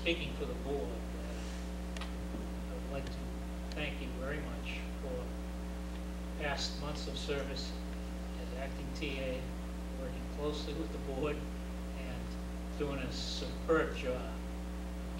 speaking for the board, I would like to thank you very much for past months of service as acting TA, working closely with the board and doing a superb job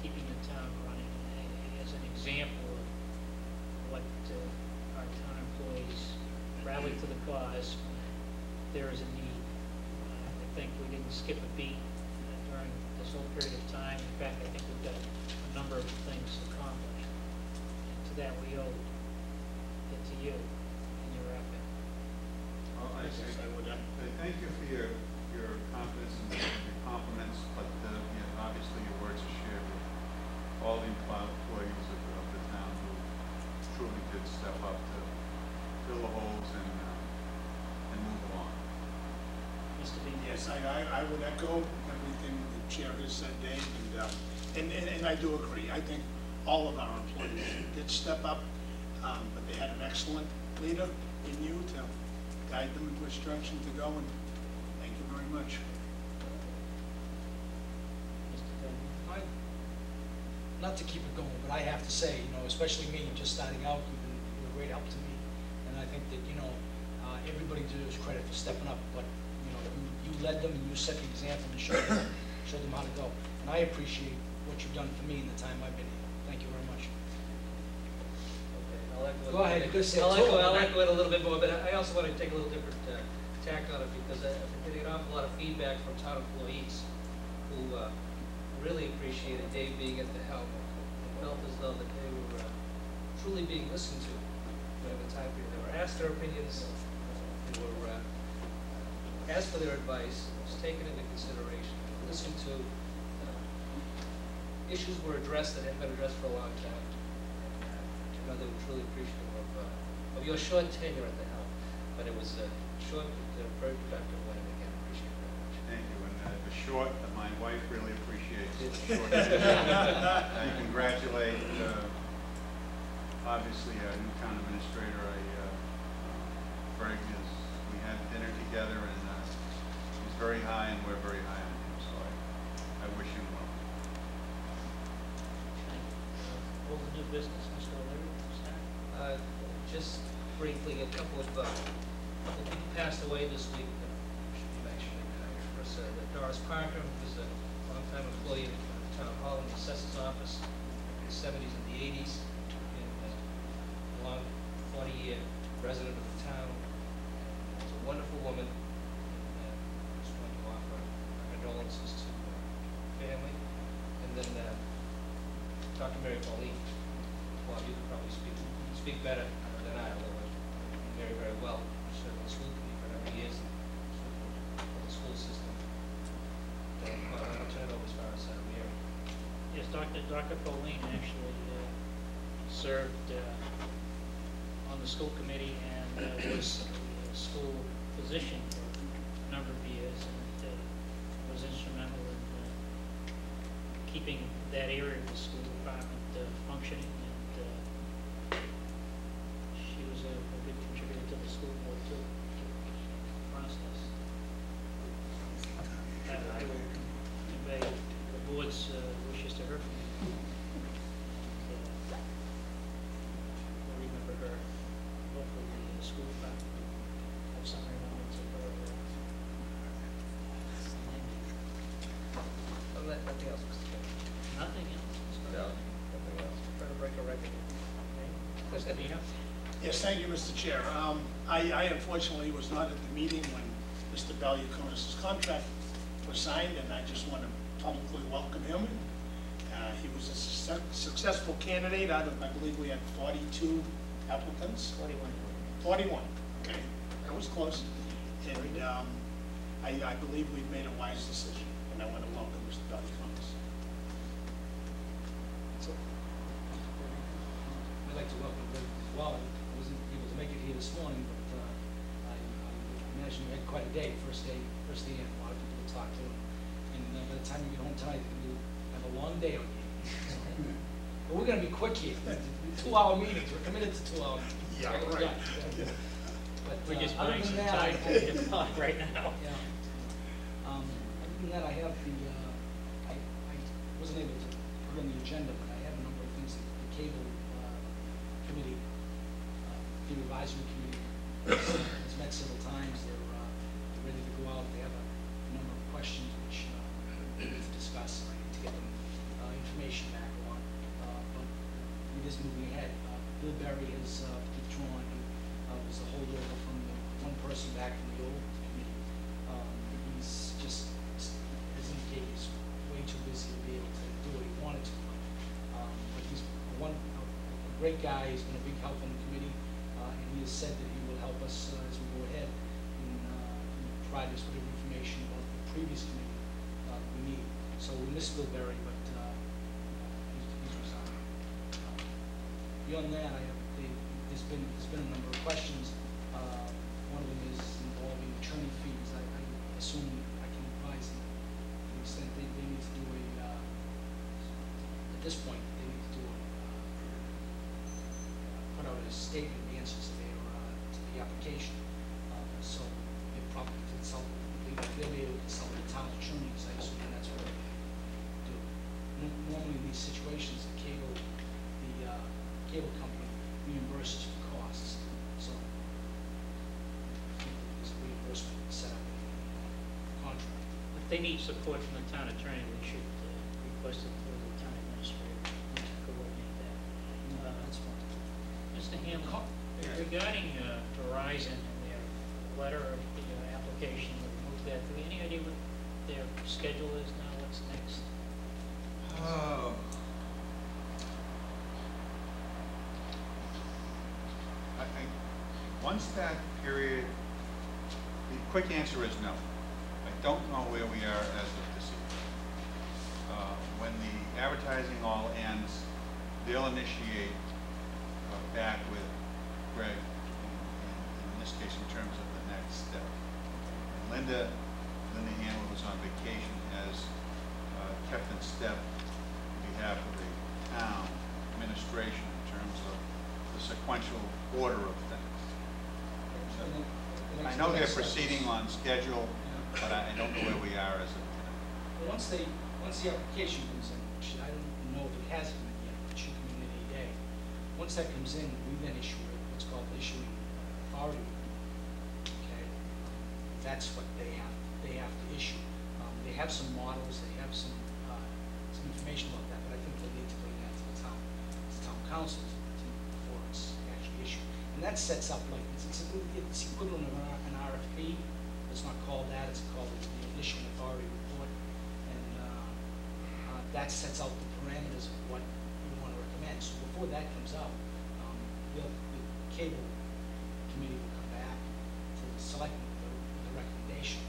keeping the town running. As an example of what our town employees rally to the cause when there is a need. I think we didn't skip a beat during this whole period of time. In fact, I think we've got a number of things accomplished. And to that we owe it to you and your effort. Well, I thank you for your confidence and your compliments, but obviously your words are shared with all the employees of the town who truly did step up to fill the holes and move along. Mr. Dean? Yes, I would echo everything the chair has said, Dave, and I do agree. I think all of our employees did step up, but they had an excellent leader in you to guide them in which direction to go, and thank you very much. Not to keep it going, but I have to say, especially me, just starting out, you've been a great help to me, and I think that, everybody deserves credit for stepping up, but, you led them and you set the example and showed them how to go. And I appreciate what you've done for me in the time I've been here. Thank you very much. Okay, Go ahead, you could say I'll echo it a little bit more, but I also want to take a little different tack on it because I've been getting an awful lot of feedback from town employees who really appreciated Dave being at the helm and felt as though that they were truly being listened to during the time period. They were asked their opinions, they were asked for their advice, it was taken into consideration, listened to. Issues were addressed that hadn't been addressed for a long time. And, they were truly appreciative of your short tenure at the helm, but it was short but very productive one, and again, appreciate it very much. Thank you, and the short, my wife really appreciates the short. I congratulate, obviously, our new town administrator. Greg we had dinner together, and he's very high, and we're very high on him, so I wish him well. All the new business, Mr. O'Leary? Just briefly, a couple of people passed away this week that should be mentioned. First, Doris Parker was a longtime employee of the town hall and the assessor's office in the 70s and the 80s, and a long 40-year resident of the town. She's a wonderful woman. And just want to offer our condolences to her family. And then Dr. Mary Pauline. Well, you could probably speak better than I, although I very, very well. Served on the school committee for a number of years and served on the school system. I'll turn it over as far as Mary. Yes, Dr. Pauline actually served on the school committee and was a school physician for a number of years, and was instrumental in keeping that area of the school department functioning, and she was a good contributor to the school board too, process. I will convey the board's wishes to her. We'll remember her. Hopefully the school department will have some remembrance of her. Nothing else, Mr. Chairman. Nothing else? No, nothing else. We're trying to break a record. Mr. Dino? Yes, thank you, Mr. Chair. I unfortunately was not at the meeting when Mr. Valiakonis' contract was signed, and I just want to publicly welcome him. He was a successful candidate out of, I believe we had 42 applicants. 41, okay, that was close. And I believe we've made a wise decision, and I want to welcome Mr. Valiakonis. I'd like to welcome Greg as well. I wasn't able to make it here this morning, but I imagine you had quite a day, first day in, a lot of people to talk to. And by the time you get home tonight, you have a long day on you. But we're going to be quick here. 2-hour meetings. We're committed to 2-hour meetings. Yeah, right. Yeah. But We're just other buying than some that, time to get talk right now. Yeah. Other than that, I have the, I wasn't able to put on the agenda, but I have a number of things that the cable committee, the advisory committee has met several times. They're ready to go out. They have a number of questions which we need to discuss. I need to get them information back on, but it is moving ahead. Bill Berry has withdrawn. He was a holdover from the one person back from the old committee. He's just, as indicated, he's way too busy to be able to do what he wanted to. But he's a great guy. He's been a big help on the committee, and he has said that he will help us as we go ahead and provide us with information about the previous committee we need. So we miss Bill Berry, but he's resigned. Beyond that, there's been a number of questions. One of them is involving attorney fees. I assume I can advise them to the extent they need to do at this point, they need to do put out a statement of answers to the application. So they probably consult, they'll be able to consult the town attorneys, I assume, and that's what they do. Normally in these situations, the cable company reimburses for costs. So there's a reimbursement set up in the contract. If they need support from the town attorney, we should request it through the town administrator to coordinate that. That's fine. Mr. Hamlin, regarding Verizon and their letter of the application, we moved that, do we have any idea what their schedule is now, what's next? Once that period, the quick answer is no. I don't know where we are as of this evening. When the advertising all ends, they'll initiate back with Greg, in this case, in terms of the next step. Linda Handler was on vacation, has kept in step on behalf of the town administration in terms of the sequential order of things. So, I know they're proceeding on schedule, but I don't know where we are as of today. Well, once the application comes in, which I don't know if it has come in yet, but it should come in any day. Once that comes in, we then issue what's called issuing authority. Okay, that's what they have to issue. They have some models, they have some information about that, but I think they need to bring that to the town council before it's actually issued. And that sets up like it's equivalent of an RFP. It's not called that; it's called the initial authority report, and that sets out the parameters of what we want to recommend. So before that comes out, the cable committee will come back to the selectmen with a recommendation.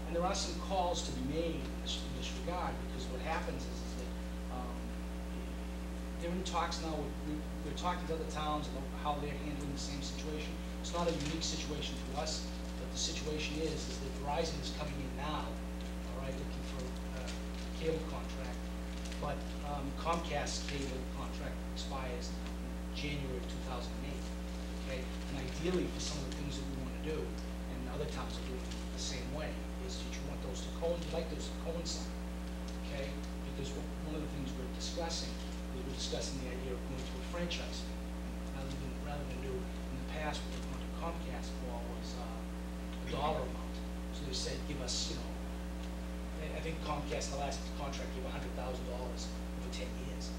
And there are some calls to be made in this regard, because what happens is that they're in talks now. We're talking to other towns about how they're handling the same situation. It's not a unique situation to us, but the situation is that Verizon is coming in now, all right, looking for a cable contract, but Comcast cable contract expires in January of 2008. Okay, and ideally for some of the things that we want to do, and other towns are doing it the same way, is that you want those to coincide. Okay, because one of the things we're discussing the idea of going to a franchise fee rather than do in the past what we went to Comcast for was a dollar amount. So they said, give us, I think Comcast, the last contract, gave $100,000 over 10 years.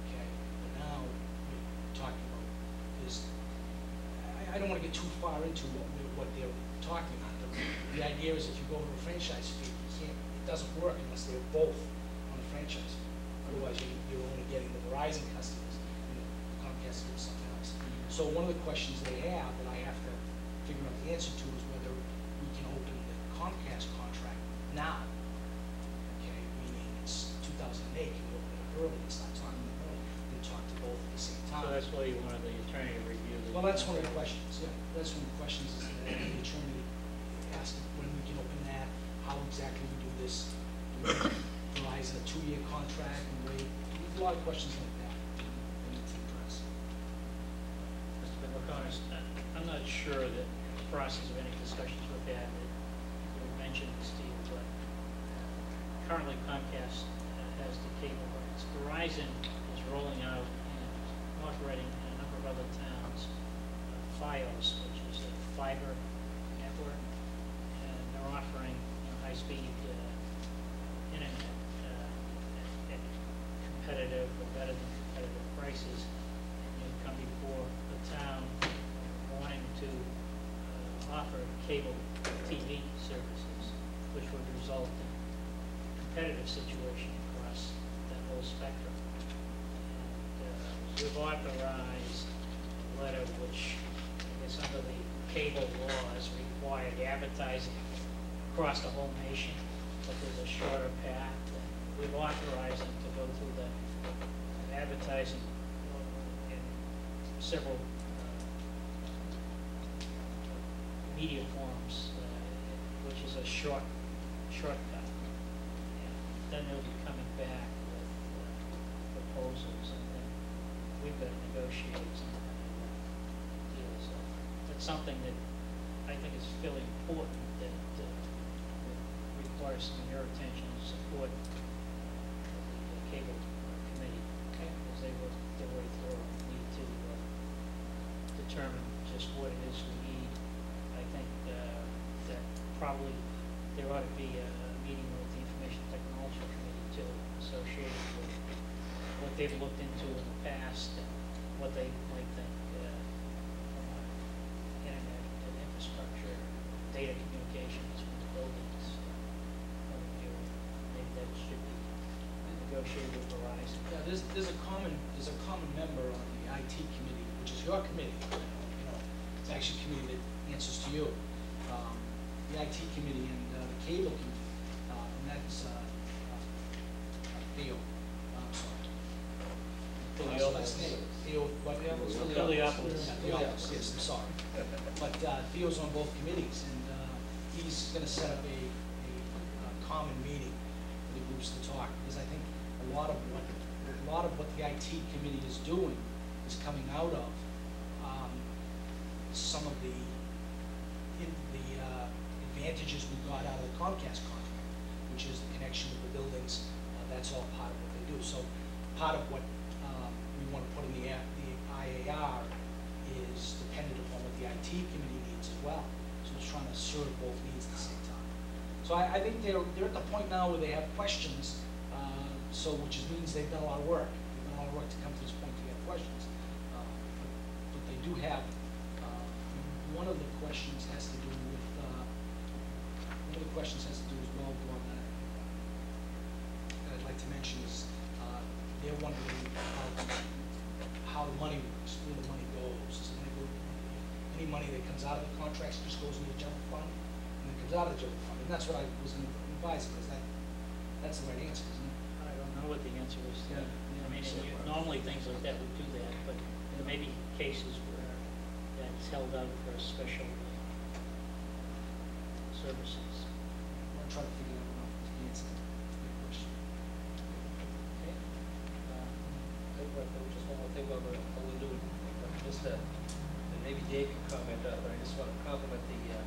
Okay, but now we're talking about this. I don't want to get too far into what they're talking about. The idea is if you go to a franchise fee, it doesn't work unless they're both on a franchise fee. Otherwise, you're only getting the Verizon customers, and Comcast gets something else. So one of the questions they have that I have to figure out the answer to is whether we can open the Comcast contract now. Okay, meaning it's 2008, can we open it up early and start talking to them early, and talk to both at the same time. So that's why you wanted the attorney to review the... Well, that's one of the questions, yeah. That's one of the questions is that the attorney asked when we can open that, how exactly we do this. Verizon a 2-year contract and wait. There's a lot of questions like that that need to address. Mr. McConnell, I'm not sure that the process of any discussions with that you mentioned, Steve, but currently Comcast has the cable rights. Verizon is rolling out and operating in a number of other towns, Fios, which is a fiber network, and they're offering high-speed internet at competitive or better than competitive prices. And you come before the town wanting to offer cable TV services, which would result in a competitive situation across that whole spectrum. And we've authorized a letter which, I guess under the cable laws, required advertising across the whole nation, but there's a shorter path. And we've authorized them to go through the advertising in several media forms, which is a shortcut. And then they'll be coming back with proposals, and then we've got to negotiate some kind of deal. So that's something that I think is fairly important, that requires some of your attention and support of the cable committee, as they work their way through and need to determine just what it is we need. I think that probably there ought to be a meeting with the Information Technology Committee too, associated with what they've looked into in the past and what they might think from internet and infrastructure, data communications from the buildings point of view. Maybe that should be negotiated with Verizon. Yeah, there's a common member on the IT committee, which is your committee. You know, it's actually a committee that answers to you. The IT committee and the cable committee, and that's Theo. I'm sorry. Theo, last name. Theo, what? Philiopolis. Philiopolis, yes, I'm sorry. But Theo's on both committees, and he's going to set up a common meeting for the groups to talk, because I think a lot of what the IT committee is doing is coming out of some of the advantages we got out of the Comcast contract, which is the connection with the buildings. That's all part of what they do. So part of what we want to put in the IAR is dependent upon what the IT committee needs as well. So it's trying to serve both needs at the same time. So I think they're at the point now where they have questions, which means they've done a lot of work. They've done a lot of work to come to this point to get questions. But they do have, one of the questions has to do with, as well, Bob, that I'd like to mention is they're wondering how the money works, where the money goes. Does the money go, any money that comes out of the contracts just goes into the general fund, and then comes out of the general fund? And that's what I was going to advise, because that's the right answer, isn't it? I don't know what the answer is. Yeah. I mean, normally things like that would do that, but there may be cases where that's held out for special services. I'm trying to figure out the answer to your question. Okay. Just one more thing about what we're doing. Just and maybe Dave can comment, but I just want to compliment the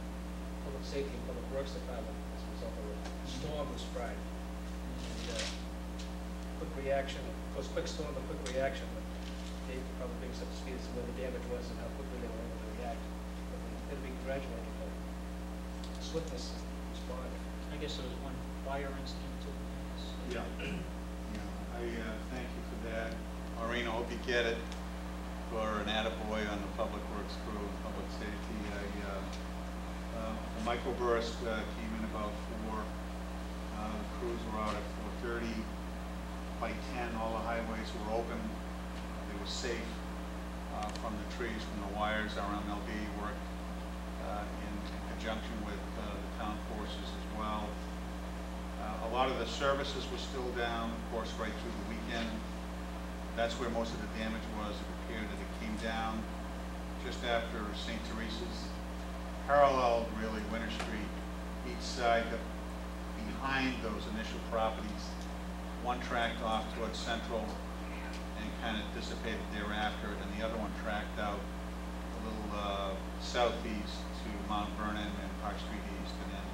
Public Safety and Public Works Department as a result of the storm this Friday. And quick reaction, of course, quick storm, but quick reaction. But Dave probably brings up to speed as to where the damage was and how quickly they were able to react. But they'll be congratulated for swiftness and responding. I guess there was one fire incident too. Yeah. I thank you for that. Maureen, I hope you get it for an attaboy on the Public Works crew and public safety. The microburst came in about 4. The crews were out at 4:30. By 10, all the highways were open. They were safe from the trees, from the wires. Our MLB worked in conjunction with the town forces as well. A lot of the services were still down, of course, right through the weekend. That's where most of the damage was. It appeared that it came down just after St. Teresa's, paralleled really Winter Street, each side behind those initial properties. One tracked off towards Central and kind of dissipated thereafter, and the other one tracked out a little southeast to Mount Vernon and Park Street East, and then